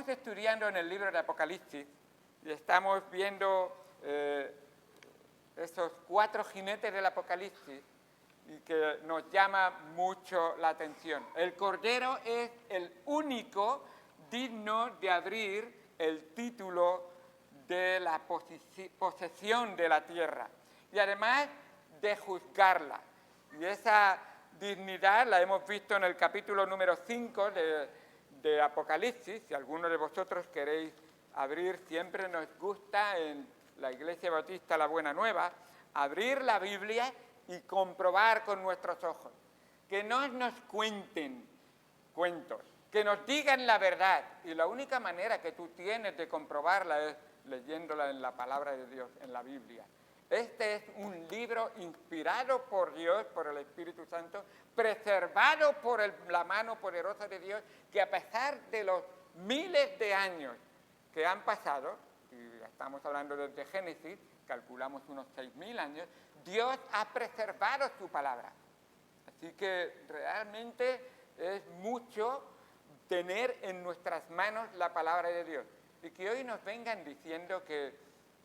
Estamos estudiando en el libro de Apocalipsis y estamos viendo esos 4 jinetes del Apocalipsis y que nos llama mucho la atención. El Cordero es el único digno de abrir el título de la posesión de la tierra y además de juzgarla. Y esa dignidad la hemos visto en el capítulo número 5 de Apocalipsis. Si alguno de vosotros queréis abrir, siempre nos gusta en la Iglesia Bautista La Buena Nueva, abrir la Biblia y comprobar con nuestros ojos. Que no nos cuenten cuentos, que nos digan la verdad. Y la única manera que tú tienes de comprobarla es leyéndola en la palabra de Dios, en la Biblia. Este es un libro inspirado por Dios, por el Espíritu Santo, preservado por la mano poderosa de Dios, que a pesar de los miles de años que han pasado, y estamos hablando desde Génesis, calculamos unos 6.000 años, Dios ha preservado su palabra. Así que realmente es mucho tener en nuestras manos la palabra de Dios. Y que hoy nos vengan diciendo que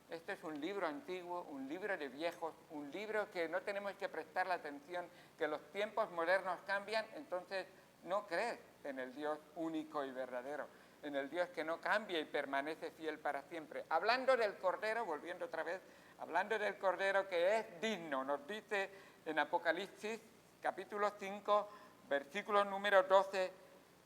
este es un libro antiguo, un libro de viejos, un libro que no tenemos que prestarle atención, que los tiempos modernos cambian, entonces no crees en el Dios único y verdadero, en el Dios que no cambia y permanece fiel para siempre. Hablando del Cordero, volviendo otra vez, hablando del Cordero que es digno, nos dice en Apocalipsis capítulo 5, versículo número 12,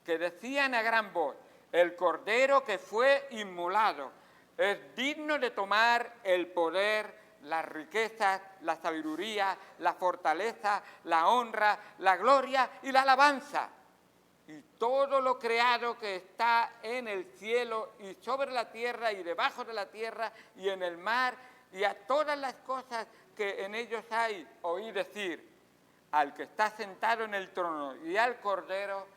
que decían a gran voz: el Cordero que fue inmolado es digno de tomar el poder, las riquezas, la sabiduría, la fortaleza, la honra, la gloria y la alabanza. Y todo lo creado que está en el cielo y sobre la tierra y debajo de la tierra y en el mar y a todas las cosas que en ellos hay, oí decir: al que está sentado en el trono y al Cordero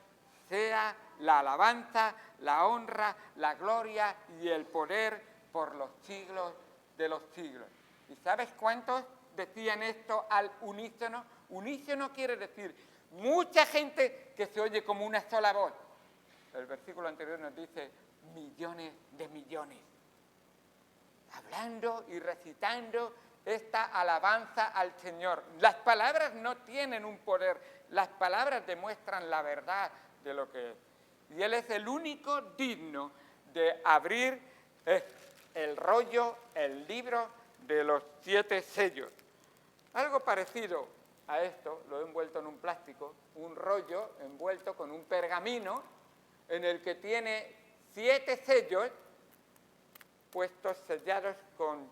sea la alabanza, la honra, la gloria y el poder por los siglos de los siglos. ¿Y sabes cuántos decían esto al unísono? Unísono quiere decir mucha gente que se oye como una sola voz. El versículo anterior nos dice millones de millones, hablando y recitando esta alabanza al Señor. Las palabras no tienen un poder, las palabras demuestran la verdad de lo que es. Y Él es el único digno de abrir el rollo, el libro de los 7 sellos. Algo parecido a esto, lo he envuelto en un plástico, un rollo envuelto con un pergamino en el que tiene 7 sellos puestos, sellados con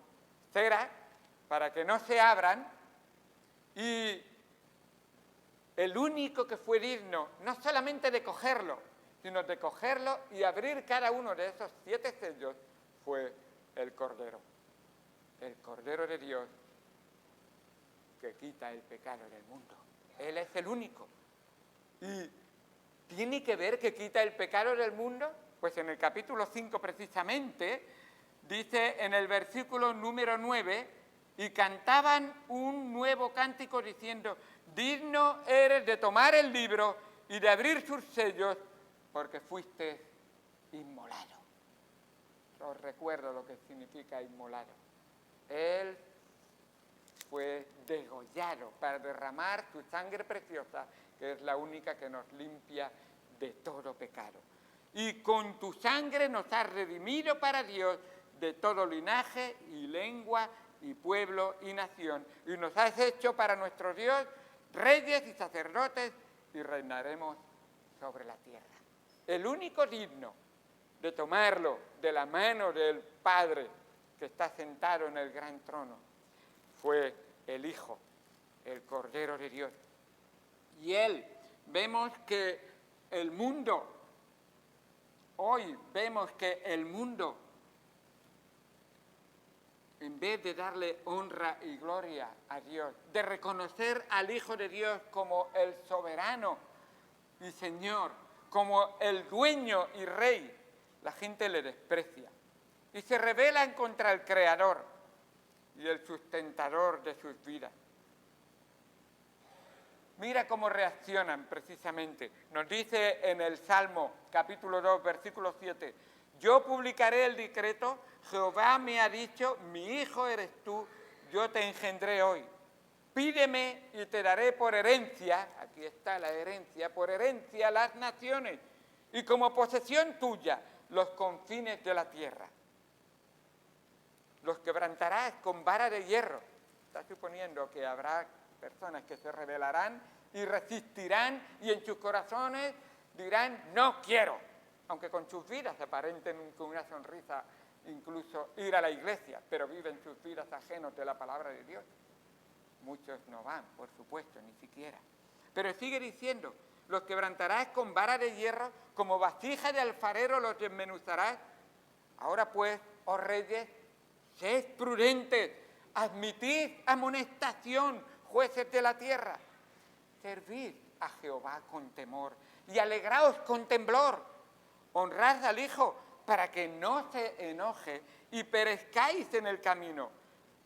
cera para que no se abran, y el único que fue digno no solamente de cogerlo, sino de cogerlo y abrir cada uno de esos 7 sellos fue el Cordero de Dios que quita el pecado del mundo. Él es el único. ¿Y tiene que ver que quita el pecado del mundo? Pues en el capítulo 5 precisamente dice en el versículo número 9: y cantaban un nuevo cántico diciendo: digno eres de tomar el libro y de abrir sus sellos, porque fuiste inmolado. Os recuerdo lo que significa inmolado. Él fue degollado para derramar su sangre preciosa, que es la única que nos limpia de todo pecado. Y con tu sangre nos has redimido para Dios de todo linaje y lengua y pueblo y nación. Y nos has hecho para nuestro Dios reyes y sacerdotes y reinaremos sobre la tierra. El único digno de tomarlo de la mano del Padre que está sentado en el gran trono fue el Hijo, el Cordero de Dios. Y Él, vemos que el mundo, hoy vemos que el mundo, en vez de darle honra y gloria a Dios, de reconocer al Hijo de Dios como el soberano y Señor, como el dueño y rey, la gente le desprecia y se rebelan contra el Creador y el sustentador de sus vidas. Mira cómo reaccionan precisamente. Nos dice en el Salmo, capítulo 2, versículo 7, Yo publicaré el decreto, Jehová me ha dicho, mi hijo eres tú, yo te engendré hoy. Pídeme y te daré por herencia, aquí está la herencia, por herencia las naciones, y como posesión tuya los confines de la tierra. Los quebrantarás con vara de hierro. Está suponiendo que habrá personas que se rebelarán y resistirán y en sus corazones dirán, no quiero, aunque con sus vidas aparenten con una sonrisa incluso ir a la iglesia, pero viven sus vidas ajenos de la palabra de Dios. Muchos no van, por supuesto, ni siquiera. Pero sigue diciendo, los quebrantarás con vara de hierro, como vasija de alfarero los desmenuzarás. Ahora pues, oh reyes, sed prudentes, admitid amonestación, jueces de la tierra. Servid a Jehová con temor y alegraos con temblor. Honrad al Hijo para que no se enoje y perezcáis en el camino,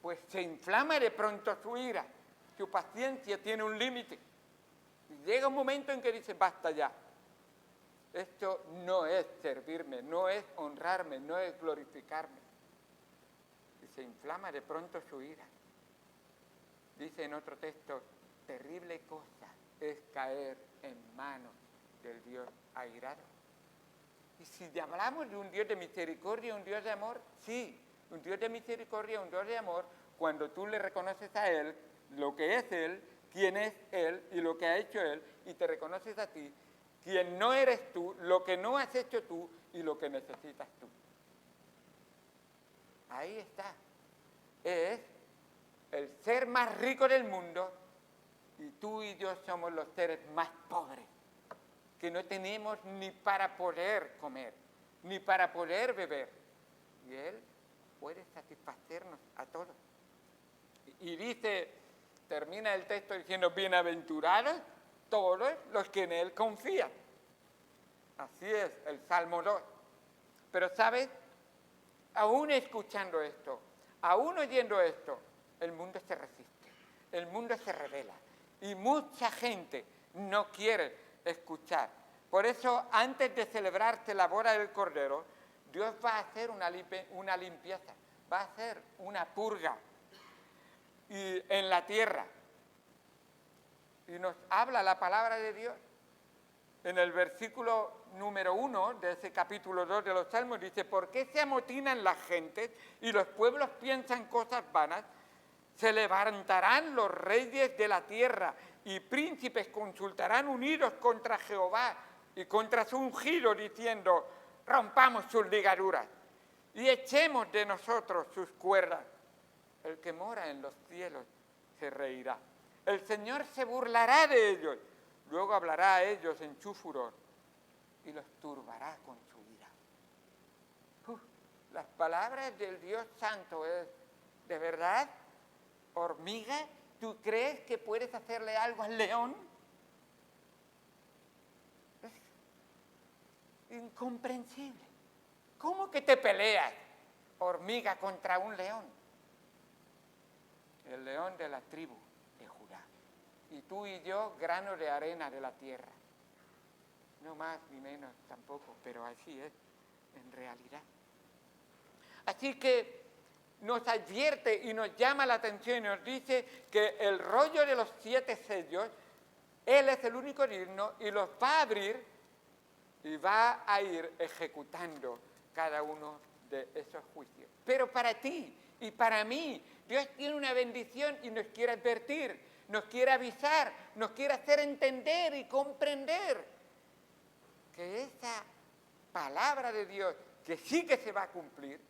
pues se inflama de pronto su ira. Su paciencia tiene un límite. Y llega un momento en que dice, basta ya. Esto no es servirme, no es honrarme, no es glorificarme. Y se inflama de pronto su ira. Dice en otro texto, terrible cosa es caer en manos del Dios airado. Y si hablamos de un Dios de misericordia, un Dios de amor, sí, un Dios de misericordia, un Dios de amor, cuando tú le reconoces a Él lo que es Él, quién es Él y lo que ha hecho Él, y te reconoces a ti, quién no eres tú, lo que no has hecho tú y lo que necesitas tú. Ahí está. Es el ser más rico del mundo y tú y yo somos los seres más pobres, que no tenemos ni para poder comer, ni para poder beber. Y Él puede satisfacernos a todos. Y dice, termina el texto diciendo, bienaventurados todos los que en Él confían. Así es, el Salmo 2. Pero, ¿sabes? Aún escuchando esto, aún oyendo esto, el mundo se resiste, el mundo se rebela. Y mucha gente no quiere escuchar. Por eso, antes de celebrarse la boda del Cordero, Dios va a hacer una limpieza, va a hacer una purga en la tierra. Y nos habla la palabra de Dios. En el versículo número 1 de ese capítulo 2 de los Salmos dice, ¿por qué se amotinan las gentes y los pueblos piensan cosas vanas? Se levantarán los reyes de la tierra y príncipes consultarán unidos contra Jehová y contra su ungido, diciendo, rompamos sus ligaduras y echemos de nosotros sus cuerdas. El que mora en los cielos se reirá. El Señor se burlará de ellos, luego hablará a ellos en su furor y los turbará con su ira. Las palabras del Dios Santo es, ¿de verdad? Hormiga, ¿tú crees que puedes hacerle algo al león? Es incomprensible. ¿Cómo que te peleas, hormiga, contra un león? El león de la tribu de Judá. Y tú y yo, grano de arena de la tierra. No más ni menos tampoco, pero así es en realidad. Así que nos advierte y nos llama la atención y nos dice que el rollo de los 7 sellos, Él es el único digno y los va a abrir y va a ir ejecutando cada uno de esos juicios. Pero para ti y para mí, Dios tiene una bendición y nos quiere advertir, nos quiere avisar, nos quiere hacer entender y comprender que esa palabra de Dios, que sí que se va a cumplir,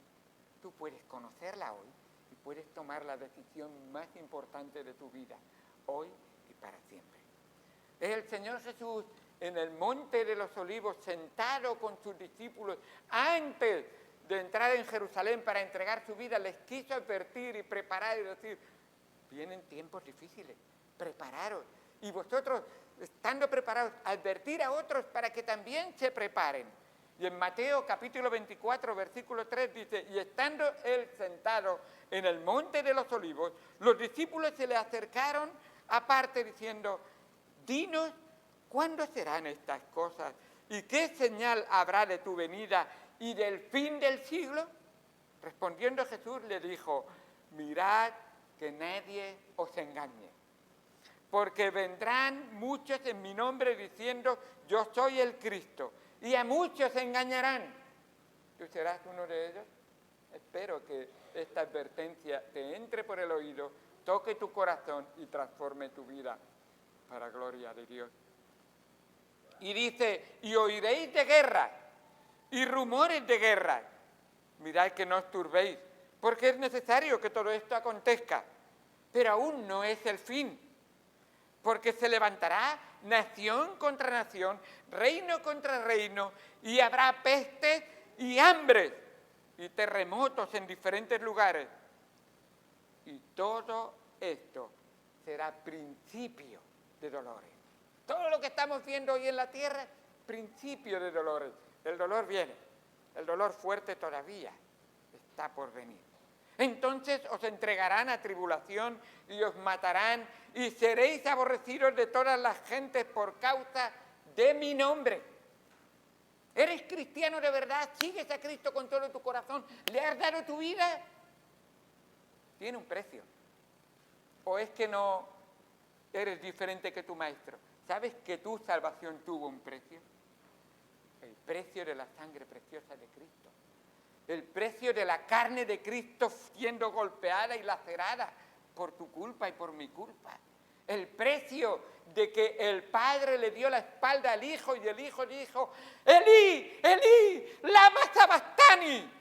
tú puedes conocerla hoy y puedes tomar la decisión más importante de tu vida, hoy y para siempre. Es el Señor Jesús en el Monte de los Olivos, sentado con sus discípulos, antes de entrar en Jerusalén para entregar su vida, les quiso advertir y preparar y decir, vienen tiempos difíciles, prepararos. Y vosotros, estando preparados, advertir a otros para que también se preparen. Y en Mateo capítulo 24, versículo 3 dice, y estando él sentado en el Monte de los Olivos, los discípulos se le acercaron aparte diciendo, dinos, ¿cuándo serán estas cosas? ¿Y qué señal habrá de tu venida y del fin del siglo? Respondiendo Jesús le dijo, mirad que nadie os engañe, porque vendrán muchos en mi nombre diciendo, yo soy el Cristo, y a muchos engañarán. ¿Tú serás uno de ellos? Espero que esta advertencia te entre por el oído, toque tu corazón y transforme tu vida para gloria de Dios. Y dice, y oiréis de guerra y rumores de guerra. Mirad que no os turbéis, porque es necesario que todo esto acontezca, pero aún no es el fin, porque se levantará nación contra nación, reino contra reino, y habrá pestes y hambres y terremotos en diferentes lugares. Y todo esto será principio de dolores. Todo lo que estamos viendo hoy en la tierra, principio de dolores. El dolor viene, el dolor fuerte todavía está por venir. Entonces os entregarán a tribulación y os matarán y seréis aborrecidos de todas las gentes por causa de mi nombre. ¿Eres cristiano de verdad? ¿Sigues a Cristo con todo tu corazón? ¿Le has dado tu vida? Tiene un precio. ¿O es que no eres diferente que tu maestro? ¿Sabes que tu salvación tuvo un precio? El precio de la sangre preciosa de Cristo. El precio de la carne de Cristo siendo golpeada y lacerada por tu culpa y por mi culpa. El precio de que el Padre le dio la espalda al Hijo y el Hijo dijo, Elí, Elí, lama sabachthani.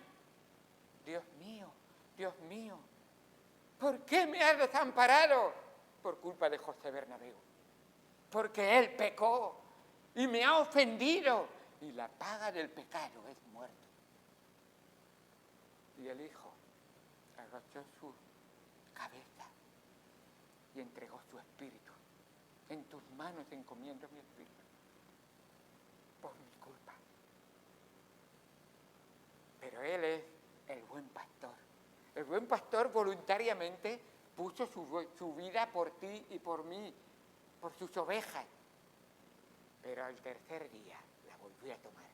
Dios mío, ¿por qué me has desamparado? Por culpa de José Bernabéu. Porque él pecó y me ha ofendido y la paga del pecado es muerte. Y el Hijo agachó su cabeza y entregó su espíritu. En tus manos encomiendo mi espíritu. Por mi culpa. Pero Él es el buen pastor. El buen pastor voluntariamente puso su vida por ti y por mí, por sus ovejas. Pero al tercer día la volvió a tomar.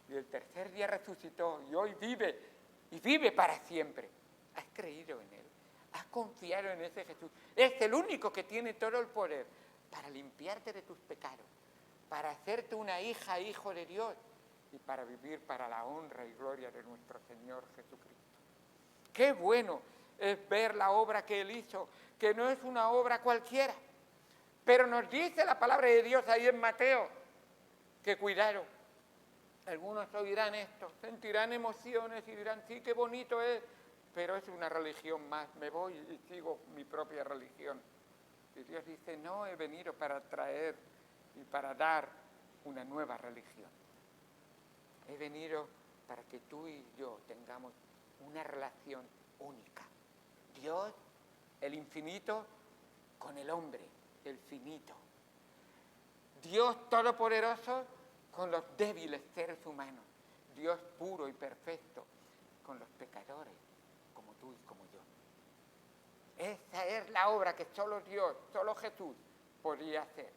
Y el tercer día resucitó y hoy vive. Y vive para siempre. ¿Has creído en Él? ¿Has confiado en ese Jesús? Es el único que tiene todo el poder para limpiarte de tus pecados, para hacerte una hija, hijo de Dios y para vivir para la honra y gloria de nuestro Señor Jesucristo. Qué bueno es ver la obra que Él hizo, que no es una obra cualquiera. Pero nos dice la palabra de Dios ahí en Mateo, que cuidado. Algunos oirán esto, sentirán emociones y dirán, sí, qué bonito es, pero es una religión más, me voy y sigo mi propia religión. Y Dios dice, no, he venido para traer y para dar una nueva religión. He venido para que tú y yo tengamos una relación única. Dios, el infinito, con el hombre, el finito. Dios todopoderoso, con los débiles seres humanos, Dios puro y perfecto, con los pecadores, como tú y como yo. Esa es la obra que solo Dios, solo Jesús podía hacer.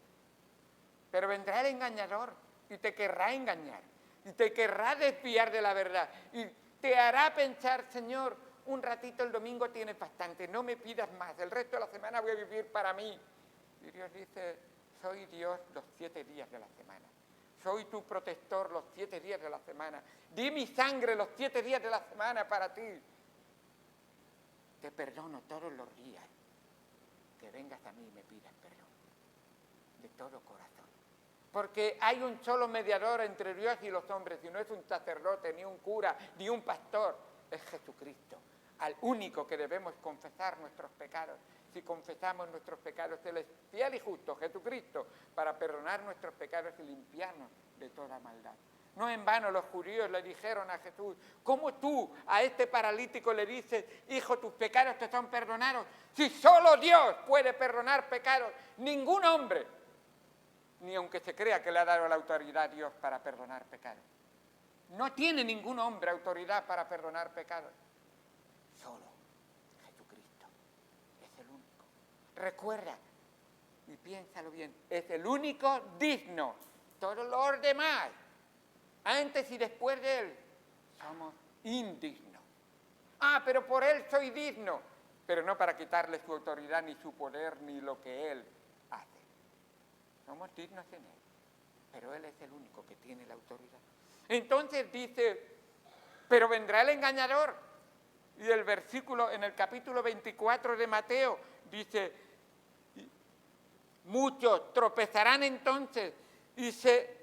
Pero vendrá el engañador y te querrá engañar, y te querrá desviar de la verdad, y te hará pensar, Señor, un ratito el domingo tienes bastante, no me pidas más, el resto de la semana voy a vivir para mí. Y Dios dice, soy Dios los 7 días de la semana. Soy tu protector los 7 días de la semana. Di mi sangre los 7 días de la semana para ti. Te perdono todos los días. Que vengas a mí y me pidas perdón. De todo corazón. Porque hay un solo mediador entre Dios y los hombres. Y no es un sacerdote, ni un cura, ni un pastor. Es Jesucristo. Al único que debemos confesar nuestros pecados. Si confesamos nuestros pecados, Él es fiel y justo, Jesucristo, para perdonar nuestros pecados y limpiarnos de toda maldad. No en vano los judíos le dijeron a Jesús, ¿cómo tú a este paralítico le dices, hijo, tus pecados te son perdonados? Si solo Dios puede perdonar pecados, ningún hombre, ni aunque se crea que le ha dado la autoridad a Dios para perdonar pecados. No tiene ningún hombre autoridad para perdonar pecados. Solo Jesucristo es el único. Recuerda y piénsalo bien, es el único digno. Todos los demás, antes y después de Él, somos indignos. Ah, pero por Él soy digno, pero no para quitarle su autoridad, ni su poder, ni lo que Él hace. Somos dignos en Él, pero Él es el único que tiene la autoridad. Entonces dice, pero vendrá el engañador. Y el versículo en el capítulo 24 de Mateo dice, muchos tropezarán entonces y se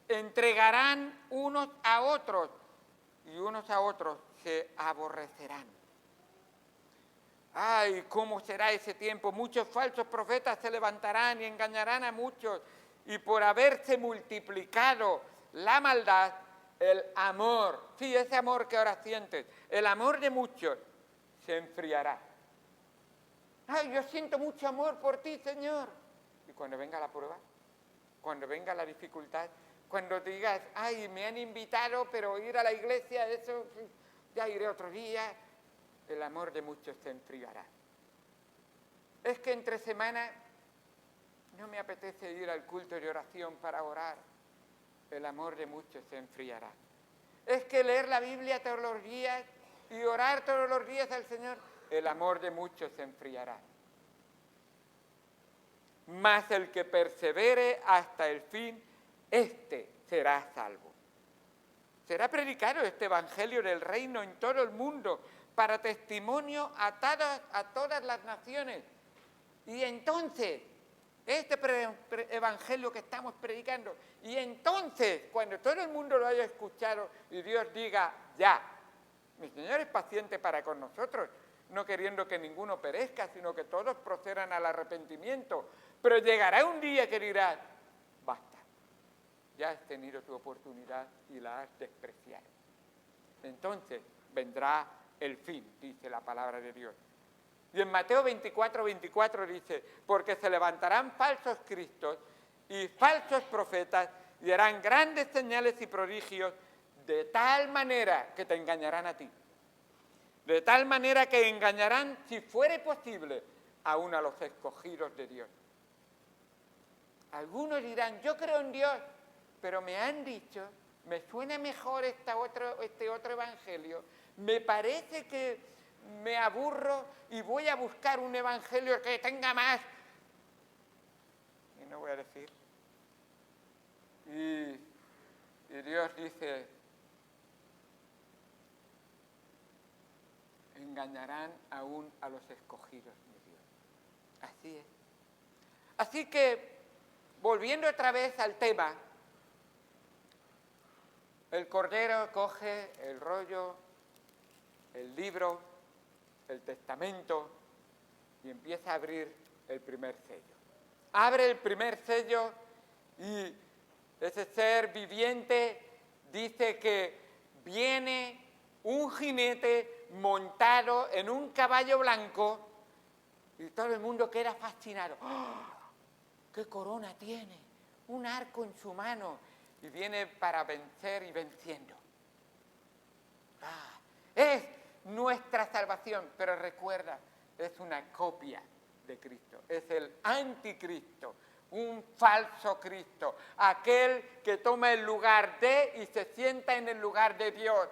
entregarán unos a otros y unos a otros se aborrecerán. ¡Ay, cómo será ese tiempo! Muchos falsos profetas se levantarán y engañarán a muchos, y por haberse multiplicado la maldad, el amor, sí, ese amor que ahora sientes, el amor de muchos se enfriará. ¡Ay, yo siento mucho amor por ti, Señor! Y cuando venga la prueba, cuando venga la dificultad, cuando digas, ¡ay, me han invitado, pero ir a la iglesia, eso ya iré otro día! El amor de muchos se enfriará. Es que entre semana no me apetece ir al culto de oración para orar. El amor de muchos se enfriará. Es que leer la Biblia todos los días y orar todos los días al Señor, el amor de muchos se enfriará. Mas el que persevere hasta el fin, éste será salvo. Será predicado este evangelio del reino en todo el mundo para testimonio a todas las naciones. Y entonces, este evangelio que estamos predicando, y entonces, cuando todo el mundo lo haya escuchado y Dios diga, ya, mi Señor es paciente para con nosotros, no queriendo que ninguno perezca, sino que todos procedan al arrepentimiento. Pero llegará un día que dirás, basta, ya has tenido tu oportunidad y la has despreciado. Entonces vendrá el fin, dice la palabra de Dios. Y en Mateo 24 dice, porque se levantarán falsos cristos y falsos profetas y harán grandes señales y prodigios de tal manera que te engañarán a ti. De tal manera que engañarán, si fuere posible, aún a los escogidos de Dios. Algunos dirán, yo creo en Dios, pero me han dicho, me suena mejor este otro evangelio, me parece que me aburro y voy a buscar un evangelio que tenga más. Y no voy a decir. Y Dios dice, engañarán aún a los escogidos de Dios. Así es. Así que, volviendo otra vez al tema, el Cordero coge el rollo, el libro, el testamento y empieza a abrir el primer sello. Abre el primer sello y ese ser viviente dice que viene un jinete montado en un caballo blanco y todo el mundo queda fascinado. ¡Oh! ¡Qué corona tiene! Un arco en su mano y viene para vencer y venciendo. Es nuestra salvación, pero recuerda, es una copia de Cristo, es el anticristo, un falso Cristo, aquel que toma el lugar de y se sienta en el lugar de Dios,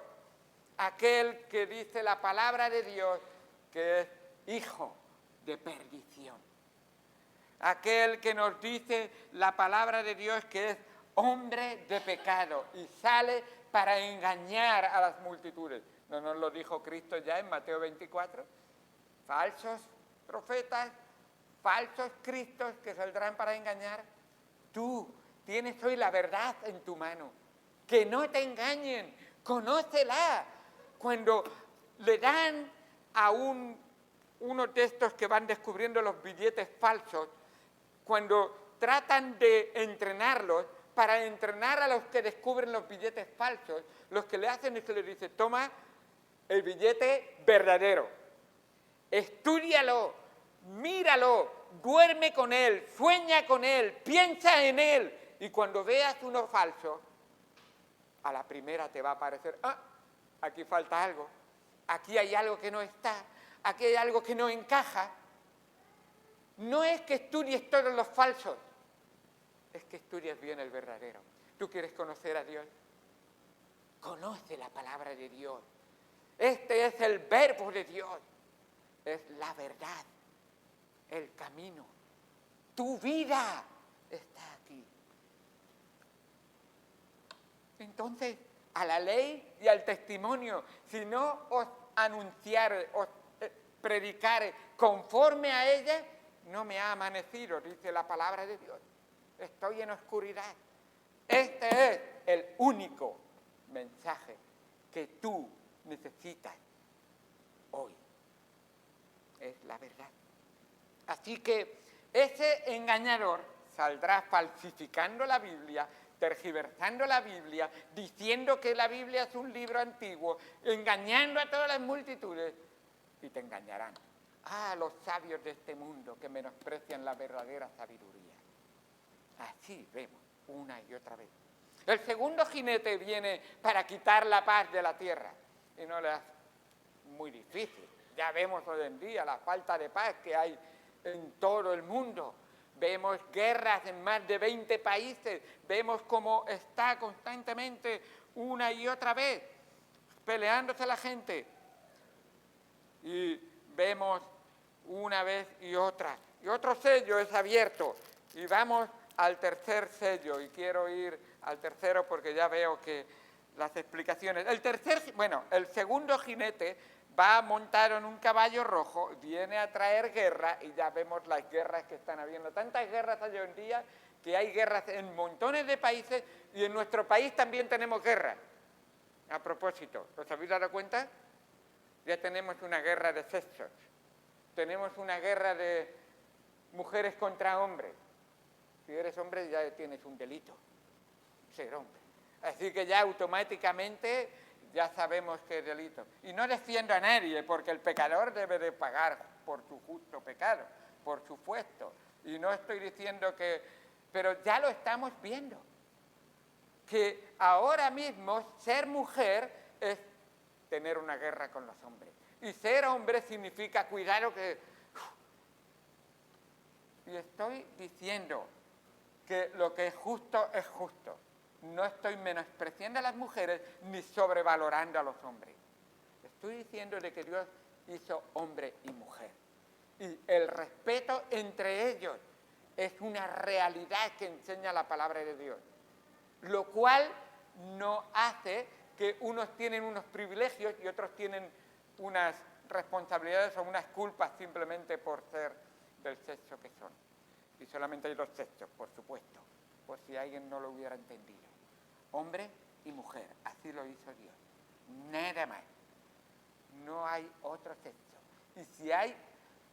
aquel que dice la palabra de Dios que es hijo de perdición, aquel que nos dice la palabra de Dios que es hombre de pecado y sale para engañar a las multitudes. ¿No nos lo dijo Cristo ya en Mateo 24? Falsos profetas, falsos cristos que saldrán para engañar. Tú tienes hoy la verdad en tu mano. Que no te engañen, conócela. Cuando le dan a uno de estos que van descubriendo los billetes falsos, cuando tratan de entrenarlos, para entrenar a los que descubren los billetes falsos, los que le hacen es que le dicen, toma el billete verdadero, estúdialo, míralo, duerme con él, sueña con él, piensa en él, y cuando veas uno falso, a la primera te va a parecer, aquí falta algo, aquí hay algo que no está, aquí hay algo que no encaja. No es que estudies todos los falsos, es que estudies bien el verdadero. ¿Tú quieres conocer a Dios? conoce la palabra de Dios. Este es el verbo de Dios. Es la verdad, el camino. Tu vida está aquí. Entonces, a la ley y al testimonio, si no os anunciare, os predicare conforme a ella, no me ha amanecido, dice la palabra de Dios. Estoy en oscuridad. Este es el único mensaje que tú necesitas hoy. Es la verdad. Así que ese engañador saldrá falsificando la Biblia, tergiversando la Biblia, diciendo que la Biblia es un libro antiguo, engañando a todas las multitudes, y te engañarán. Los sabios de este mundo que menosprecian la verdadera sabiduría. Así vemos una y otra vez. El segundo jinete viene para quitar la paz de la tierra, y no le es muy difícil. Ya vemos hoy en día la falta de paz que hay en todo el mundo. Vemos guerras en más de 20 países, vemos cómo está constantemente una y otra vez peleándose la gente. Y vemos una vez y otra. Y otro sello es abierto. Y vamos al tercer sello. Y quiero ir al tercero porque ya veo que las explicaciones... El segundo jinete va montado en un caballo rojo, viene a traer guerra, y ya vemos las guerras que están habiendo. Tantas guerras hoy en día que hay guerras en montones de países, y en nuestro país también tenemos guerra. A propósito, ¿os habéis dado cuenta? Ya tenemos una guerra de sexos, tenemos una guerra de mujeres contra hombres. Si eres hombre ya tienes un delito, ser hombre. Así que ya automáticamente ya sabemos que es delito. Y no defiendo a nadie, porque el pecador debe de pagar por su justo pecado, por supuesto. Y no estoy diciendo que... Pero ya lo estamos viendo. Que ahora mismo ser mujer es tener una guerra con los hombres. Y ser hombre significa, cuidado que... Y estoy diciendo que lo que es justo es justo. No estoy menospreciando a las mujeres ni sobrevalorando a los hombres. Estoy diciendo de que Dios hizo hombre y mujer. Y el respeto entre ellos es una realidad que enseña la palabra de Dios. Lo cual no hace que unos tienen unos privilegios y otros tienen unas responsabilidades o unas culpas simplemente por ser del sexo que son. Y solamente hay dos sexos, por supuesto, por si alguien no lo hubiera entendido. Hombre y mujer, así lo hizo Dios. Nada más. No hay otro sexo. Y si hay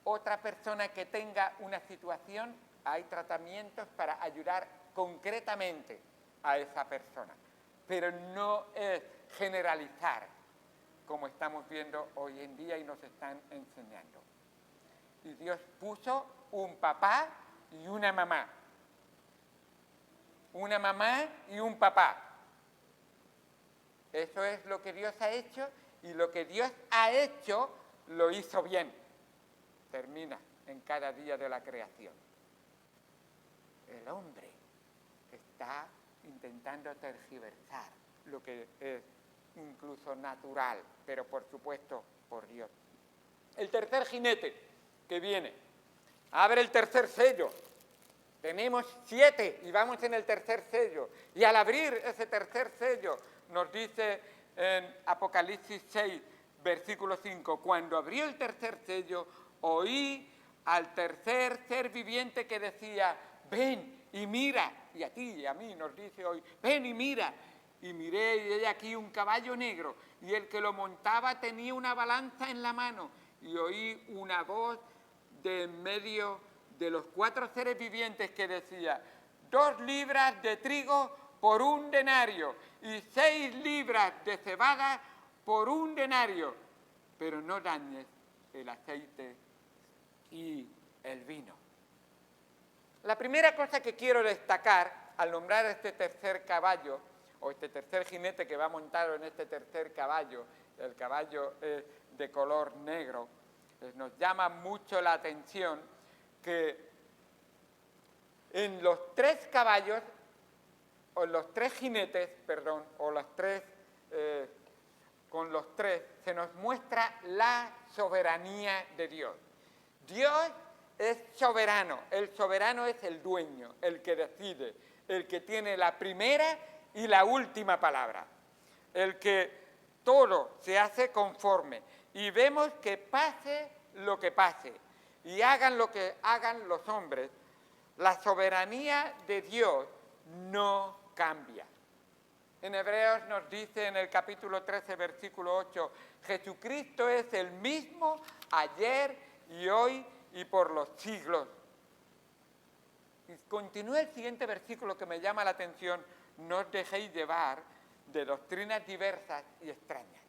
otra persona que tenga una situación, hay tratamientos para ayudar concretamente a esa persona. Pero no es generalizar, como estamos viendo hoy en día y nos están enseñando. Y Dios puso un papá y una mamá. Una mamá y un papá. Eso es lo que Dios ha hecho, y lo que Dios ha hecho lo hizo bien. Termina en cada día de la creación. El hombre está intentando tergiversar lo que es incluso natural, pero por supuesto por Dios. El tercer jinete que viene, abre el tercer sello. Tenemos 7 y vamos en el tercer sello. Y al abrir ese tercer sello, nos dice en Apocalipsis 6, versículo 5, cuando abrió el tercer sello, oí al tercer ser viviente que decía, ven y mira. Y a ti y a mí nos dice hoy, ven y mira. Y miré, y he aquí un caballo negro, y el que lo montaba tenía una balanza en la mano, y oí una voz de en medio de los 4 seres vivientes que decía, 2 libras de trigo por 1 denario, y 6 libras de cebada por 1 denario, pero no dañes el aceite y el vino. La primera cosa que quiero destacar al nombrar este tercer caballo, o este tercer jinete que va montado en este tercer caballo, el caballo es de color negro, nos llama mucho la atención que en los 3 caballos, o los 3 jinetes, perdón, o los 3 con los tres, se nos muestra la soberanía de Dios. Dios es soberano, el soberano es el dueño, el que decide, el que tiene la primera y la última palabra, el que todo se hace conforme. Y vemos que pase lo que pase y hagan lo que hagan los hombres, la soberanía de Dios no cambia. En Hebreos nos dice en el capítulo 13, versículo 8, Jesucristo es el mismo ayer y hoy y por los siglos. Y continúa el siguiente versículo que me llama la atención, no os dejéis llevar de doctrinas diversas y extrañas.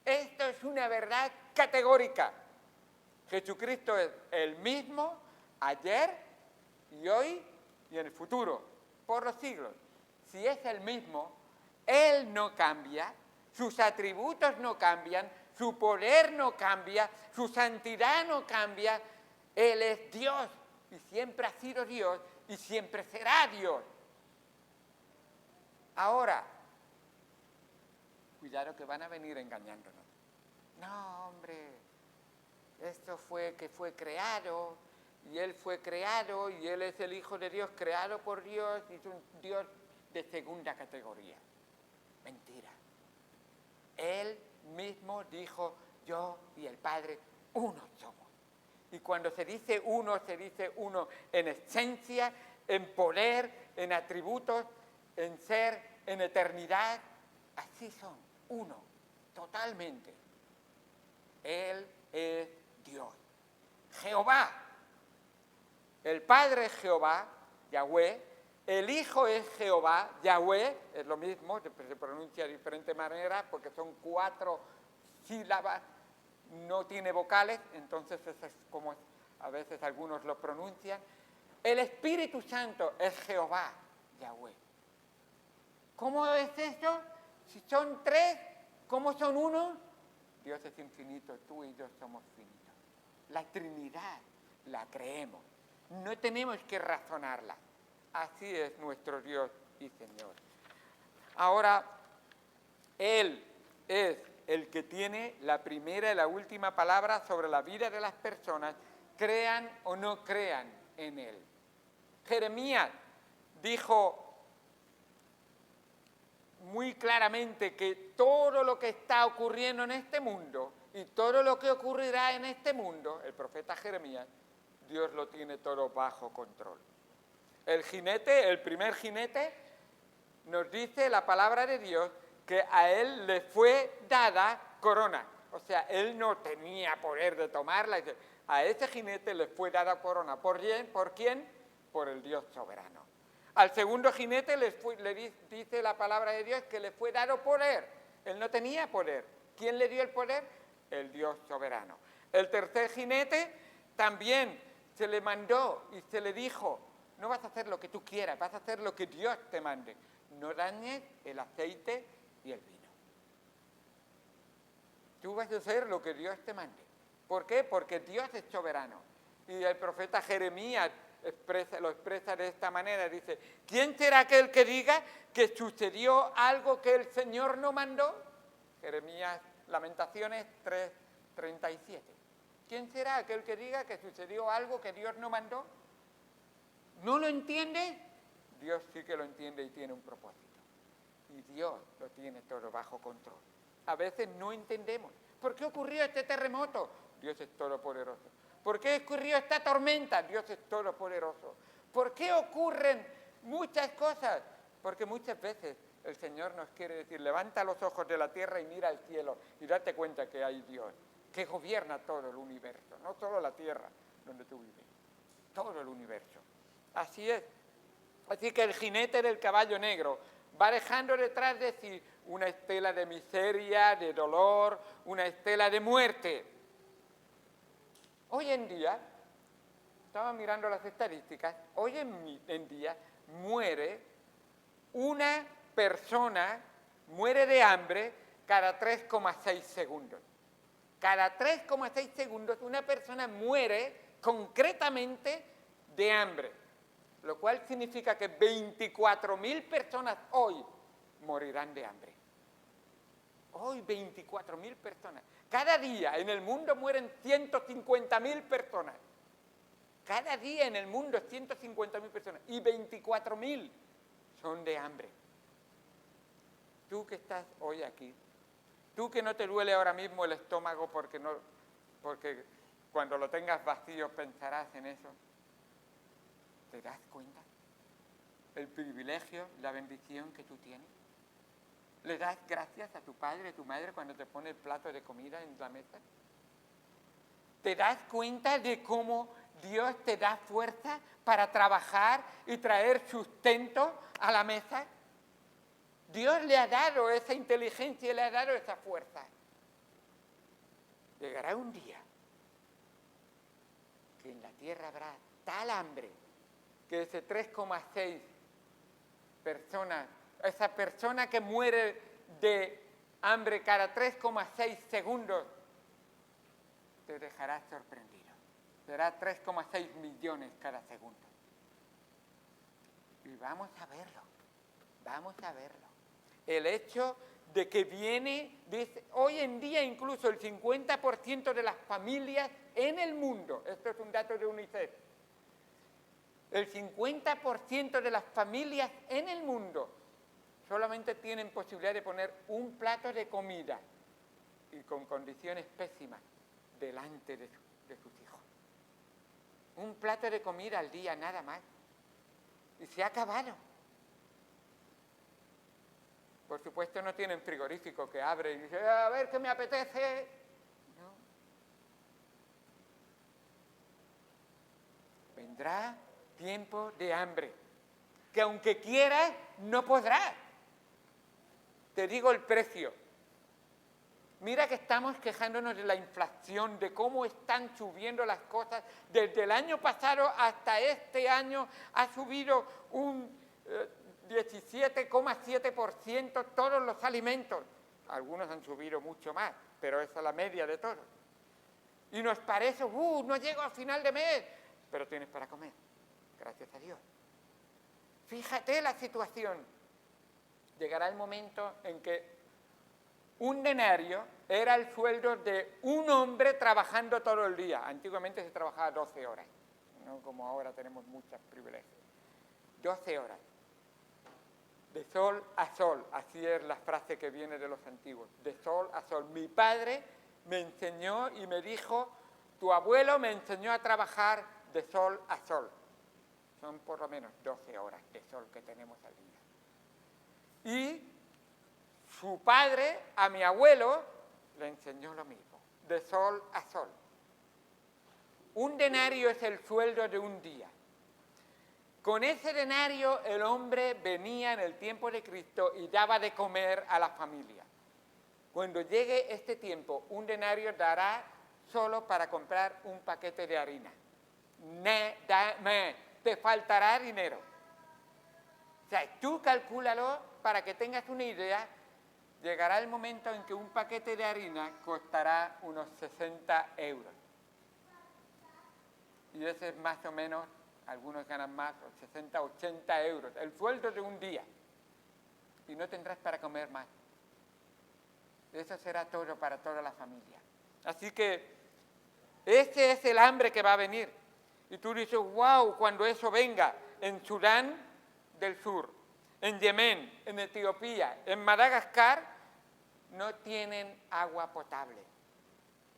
Esto es una verdad categórica. Jesucristo es el mismo ayer y hoy y en el futuro, por los siglos. Si es el mismo, Él no cambia, sus atributos no cambian, su poder no cambia, su santidad no cambia. Él es Dios y siempre ha sido Dios y siempre será Dios. Ahora, cuidado que van a venir engañándonos. No, hombre, esto fue que fue creado y Él fue creado y Él es el Hijo de Dios creado por Dios y es un Dios de segunda categoría. Mentira. Él mismo dijo, yo y el Padre uno somos. Y cuando se dice uno en esencia, en poder, en atributos, en ser, en eternidad. Así son, uno, totalmente. Él es Dios. Jehová. El Padre es Jehová, Yahweh. El Hijo es Jehová, Yahweh, es lo mismo, se pronuncia de diferente manera porque son 4 sílabas, no tiene vocales, entonces eso es como a veces algunos lo pronuncian. El Espíritu Santo es Jehová, Yahweh. ¿Cómo es eso? Si son 3, ¿cómo son 1? Dios es infinito, tú y yo somos finitos. La Trinidad la creemos, no tenemos que razonarla. Así es nuestro Dios y Señor. Ahora, Él es el que tiene la primera y la última palabra sobre la vida de las personas, crean o no crean en Él. Jeremías dijo muy claramente que todo lo que está ocurriendo en este mundo y todo lo que ocurrirá en este mundo, el profeta Jeremías, Dios lo tiene todo bajo control. El jinete, el primer jinete, nos dice la palabra de Dios que a él le fue dada corona. O sea, él no tenía poder de tomarla. A ese jinete le fue dada corona. ¿Por quién? Por el Dios soberano. Al segundo jinete le dice la palabra de Dios que le fue dado poder. Él no tenía poder. ¿Quién le dio el poder? El Dios soberano. El tercer jinete también se le mandó y se le dijo, no vas a hacer lo que tú quieras, vas a hacer lo que Dios te mande. No dañes el aceite y el vino. Tú vas a hacer lo que Dios te mande. ¿Por qué? Porque Dios es soberano. Y el profeta Jeremías lo expresa de esta manera, dice, ¿quién será aquel que diga que sucedió algo que el Señor no mandó? Jeremías, Lamentaciones 3:37. ¿Quién será aquel que diga que sucedió algo que Dios no mandó? ¿No lo entiende? Dios sí que lo entiende y tiene un propósito. Y Dios lo tiene todo bajo control. A veces no entendemos. ¿Por qué ocurrió este terremoto? Dios es todopoderoso. ¿Por qué ocurrió esta tormenta? Dios es todopoderoso. ¿Por qué ocurren muchas cosas? Porque muchas veces el Señor nos quiere decir, levanta los ojos de la tierra y mira al cielo y date cuenta que hay Dios, que gobierna todo el universo, no solo la tierra donde tú vives, todo el universo. Así es. Así que el jinete del caballo negro va dejando detrás de sí una estela de miseria, de dolor, una estela de muerte. Hoy en día, estaba mirando las estadísticas, hoy en día una persona muere de hambre cada 3,6 segundos. Cada 3,6 segundos una persona muere concretamente de hambre, lo cual significa que 24.000 personas hoy morirán de hambre. Hoy 24.000 personas. Cada día en el mundo mueren 150.000 personas. Cada día en el mundo 150.000 personas y 24.000 son de hambre. Tú que estás hoy aquí, tú que no te duele ahora mismo el estómago porque cuando lo tengas vacío pensarás en eso, ¿te das cuenta? El privilegio, la bendición que tú tienes. ¿Le das gracias a tu padre, a tu madre cuando te pone el plato de comida en la mesa? ¿Te das cuenta de cómo Dios te da fuerza para trabajar y traer sustento a la mesa? Dios le ha dado esa inteligencia y le ha dado esa fuerza. Llegará un día que en la tierra habrá tal hambre que ese 3,6 personas, esa persona que muere de hambre cada 3,6 segundos, te dejará sorprendido. Será 3,6 millones cada segundo. Y vamos a verlo, vamos a verlo. El hecho de que viene, dice, hoy en día incluso el 50% de las familias en el mundo, esto es un dato de UNICEF, el 50% de las familias en el mundo solamente tienen posibilidad de poner un plato de comida y con condiciones pésimas delante de sus hijos. Un plato de comida al día, nada más. Y se ha acabado. Por supuesto no tienen frigorífico que abre y dice, a ver qué me apetece. No. Vendrá tiempo de hambre, que aunque quieras, no podrás. Te digo el precio. Mira que estamos quejándonos de la inflación, de cómo están subiendo las cosas. Desde el año pasado hasta este año ha subido un 17,7% todos los alimentos. Algunos han subido mucho más, pero esa es la media de todos. Y nos parece, no llego al final de mes, pero tienes para comer, gracias a Dios. Fíjate la situación. Llegará el momento en que un denario era el sueldo de un hombre trabajando todo el día. Antiguamente se trabajaba 12 horas, no como ahora tenemos muchos privilegios. 12 horas. De sol a sol, así es la frase que viene de los antiguos. De sol a sol. Mi padre me enseñó y me dijo, tu abuelo me enseñó a trabajar de sol a sol. Son por lo menos 12 horas de sol que tenemos al día. Y su padre, a mi abuelo, le enseñó lo mismo, de sol a sol. Un denario es el sueldo de un día. Con ese denario el hombre venía en el tiempo de Cristo y daba de comer a la familia. Cuando llegue este tiempo, un denario dará solo para comprar un paquete de harina. Te faltará dinero. O sea, tú calcúlalo para que tengas una idea. Llegará el momento en que un paquete de harina costará unos 60 euros. Y ese es más o menos, algunos ganan más, 60, 80 euros, el sueldo de un día. Y no tendrás para comer más. Eso será todo para toda la familia. Así que ese es el hambre que va a venir. Y tú dices, wow, cuando eso venga en Sudán del Sur, en Yemen, en Etiopía, en Madagascar, no tienen agua potable.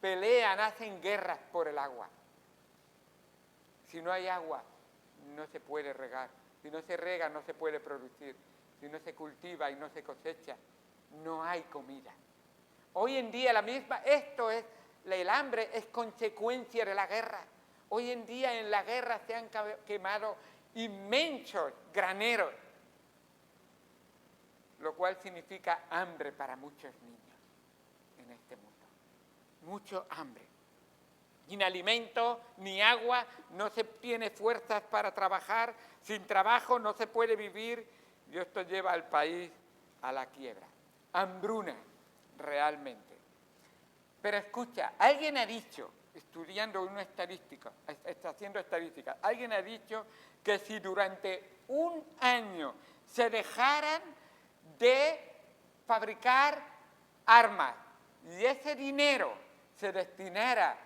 Pelean, hacen guerras por el agua. Si no hay agua, no se puede regar. Si no se rega, no se puede producir. Si no se cultiva y no se cosecha, no hay comida. Hoy en día el hambre es consecuencia de la guerra. Hoy en día en la guerra se han quemado inmensos graneros, lo cual significa hambre para muchos niños en este mundo. Mucho hambre. Sin alimento ni agua no se tiene fuerzas para trabajar, sin trabajo no se puede vivir y esto lleva al país a la quiebra. Hambruna, realmente. Pero escucha, alguien ha dicho, estudiando una estadística, está haciendo estadística, alguien ha dicho que si durante un año se dejaran de fabricar armas y ese dinero se destinara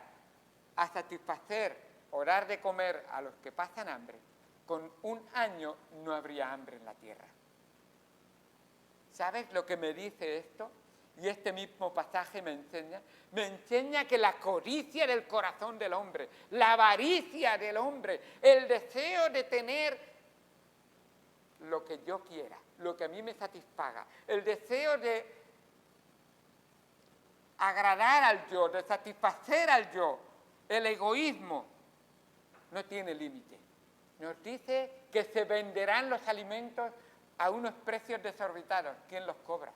a satisfacer o dar de comer a los que pasan hambre, con un año no habría hambre en la tierra. ¿Sabes lo que me dice esto? Y este mismo pasaje me enseña que la codicia del corazón del hombre, la avaricia del hombre, el deseo de tener lo que yo quiera, lo que a mí me satisfaga, el deseo de agradar al yo, de satisfacer al yo, el egoísmo, no tiene límite. Nos dice que se venderán los alimentos a unos precios desorbitados. ¿Quién los cobra?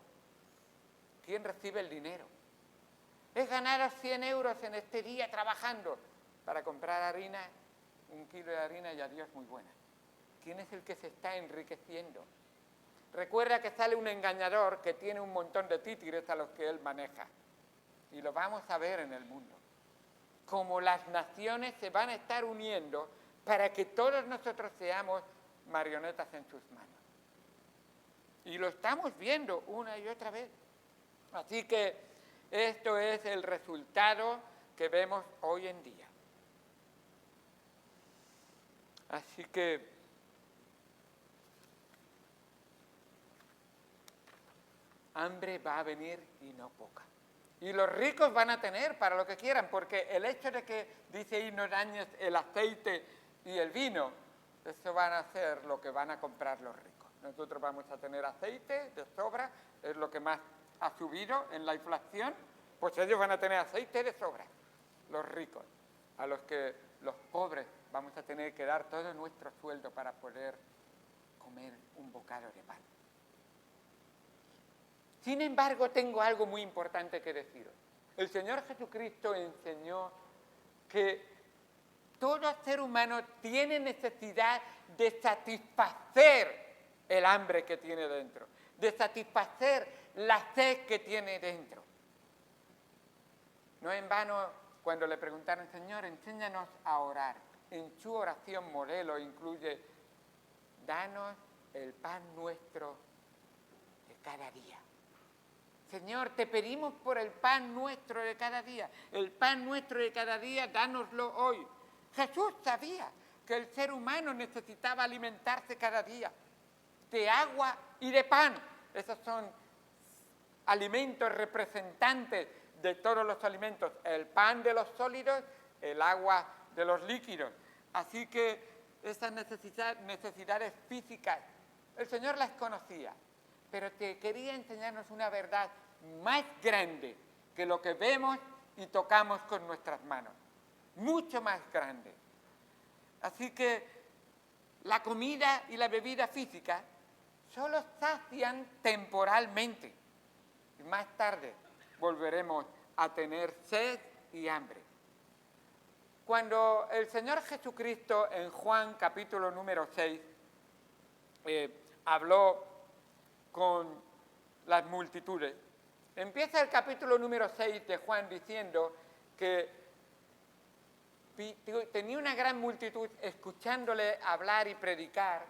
¿Quién recibe el dinero? Es ganar 100 euros en este día trabajando para comprar harina, 1 kilo de harina y adiós muy buena. ¿Quién es el que se está enriqueciendo? Recuerda que sale un engañador que tiene un montón de títeres a los que él maneja. Y lo vamos a ver en el mundo. Como las naciones se van a estar uniendo para que todos nosotros seamos marionetas en sus manos. Y lo estamos viendo una y otra vez. Así que esto es el resultado que vemos hoy en día. Así que hambre va a venir y no poca. Y los ricos van a tener para lo que quieran, porque el hecho de que, dice, y no dañes el aceite y el vino, eso van a ser lo que van a comprar los ricos. Nosotros vamos a tener aceite de sobra, es lo que más ha subido en la inflación, pues ellos van a tener aceite de sobra, los ricos, a los que los pobres vamos a tener que dar todo nuestro sueldo para poder comer un bocado de pan. Sin embargo, tengo algo muy importante que deciros. El Señor Jesucristo enseñó que todo ser humano tiene necesidad de satisfacer el hambre que tiene dentro, de satisfacer la sed que tiene dentro. No en vano, cuando le preguntaron, Señor, enséñanos a orar, en su oración modelo incluye, danos el pan nuestro de cada día. Señor, te pedimos por el pan nuestro de cada día. El pan nuestro de cada día, dánoslo hoy. Jesús sabía que el ser humano necesitaba alimentarse cada día de agua y de pan. Esos son alimentos representantes de todos los alimentos. El pan de los sólidos, el agua de los líquidos. Así que esas necesidades físicas, el Señor las conocía. Pero te quería enseñarnos una verdad más grande que lo que vemos y tocamos con nuestras manos. Mucho más grande. Así que la comida y la bebida física solo sacian temporalmente. Y más tarde volveremos a tener sed y hambre. Cuando el Señor Jesucristo en Juan capítulo número 6 habló con las multitudes, empieza el capítulo número 6 de Juan diciendo que tenía una gran multitud escuchándole hablar y predicar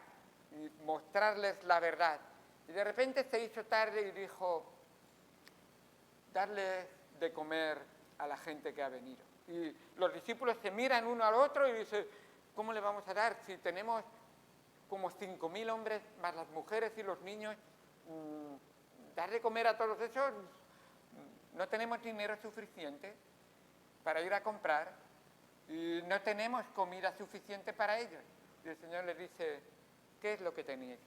y mostrarles la verdad. Y de repente se hizo tarde y dijo, darle de comer a la gente que ha venido. Y los discípulos se miran uno al otro y dicen, ¿cómo le vamos a dar? Si tenemos como 5.000 hombres, más las mujeres y los niños, dar de comer a todos esos, no tenemos dinero suficiente para ir a comprar y no tenemos comida suficiente para ellos. Y el Señor les dice, ¿qué es lo que tenéis?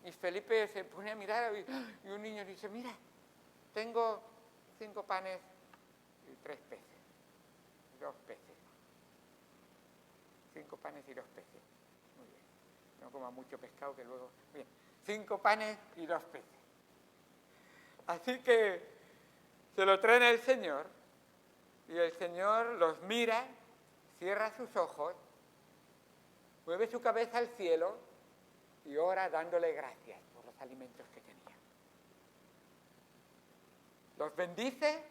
Y Felipe se pone a mirar y un niño dice, mira, tengo 5 panes y 3 peces, 2 peces. 5 panes y 2 peces. Muy bien. No coma mucho pescado que luego... Bien, 5 panes y 2 peces. Así que se lo traen al Señor y el Señor los mira, cierra sus ojos, mueve su cabeza al cielo y ora dándole gracias por los alimentos que tenía. Los bendice